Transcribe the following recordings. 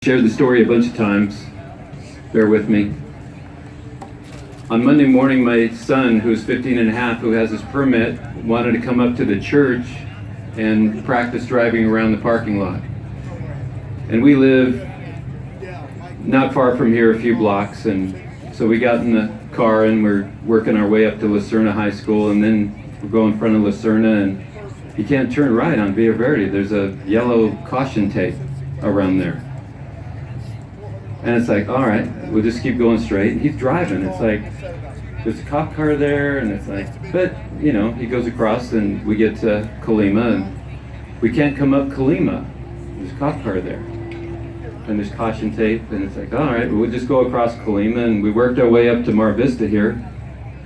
Shared the story a bunch of times. Bear with me. On Monday morning, my son, who's 15 and a half, who has his permit, wanted to come up to the church and practice driving around the parking lot. And we live not far from here, a few blocks, and so we got in the car and we're working our way up to Lucerna High School, and then we go in front of Lucerna and you can't turn right on Via Verde. There's a yellow caution tape around there. And it's like, all right, we'll just keep going straight. And he's driving. It's like, there's a cop car there, and it's like, but, you know, he goes across, and we get to Colima, and we can't come up Colima. There's a cop car there. And there's caution tape, and it's like, all right, we'll just go across Colima, and we worked our way up to Mar Vista here.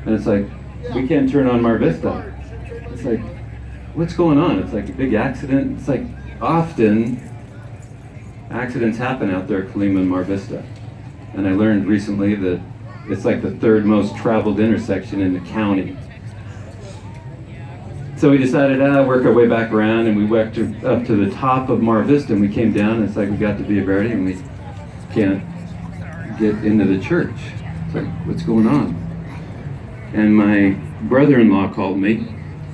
And it's like, we can't turn on Mar Vista. It's like, what's going on? It's like a big accident. It's like, often accidents happen out there at Colima and Mar Vista. And I learned recently that it's like the third most traveled intersection in the county. So we decided to work our way back around, and we went up to the top of Mar Vista, and we came down, and it's like we got to Via Verde, and we can't get into the church. It's like, what's going on? And my brother-in-law called me,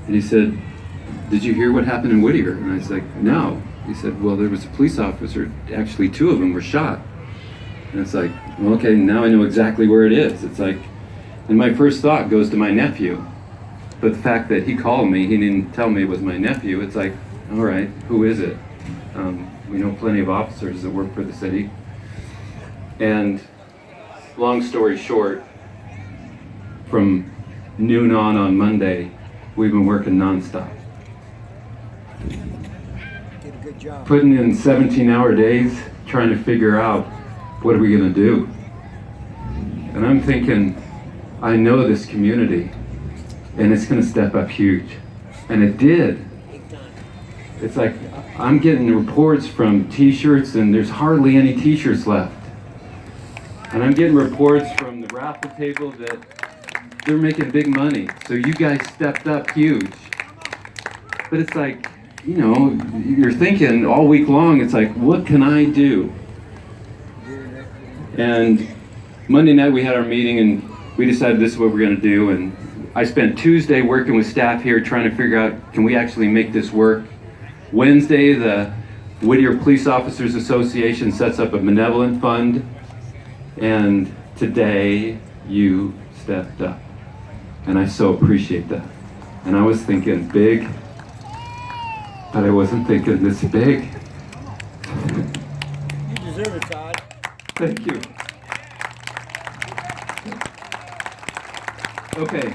and he said, did you hear what happened in Whittier? And I was like, no. He said, well, there was a police officer, actually two of them were shot. And it's like, well, okay, now I know exactly where it is. It's like, and my first thought goes to my nephew. But the fact that he called me, he didn't tell me it was my nephew, it's like, all right, who is it? We know plenty of officers that work for the city. And long story short, from noon on Monday, we've been working nonstop. Putting in 17-hour days, trying to figure out what are we going to do. And I'm thinking, I know this community, and it's going to step up huge. And it did. It's like, I'm getting reports from t-shirts, and there's hardly any t-shirts left. And I'm getting reports from the raffle table that they're making big money. So you guys stepped up huge. But it's like, you know, you're thinking all week long, it's like, what can I do? And Monday night we had our meeting, and we decided this is what we're going to do. And I spent Tuesday working with staff here trying to figure out, can we actually make this work? Wednesday, the Whittier Police Officers Association sets up a benevolent fund. And today, you stepped up. And I so appreciate that. And I was thinking big, but I wasn't thinking this big. You deserve it, Todd. Thank you. Okay.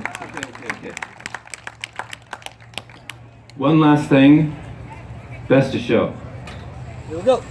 One last thing. Best of show. Here we go.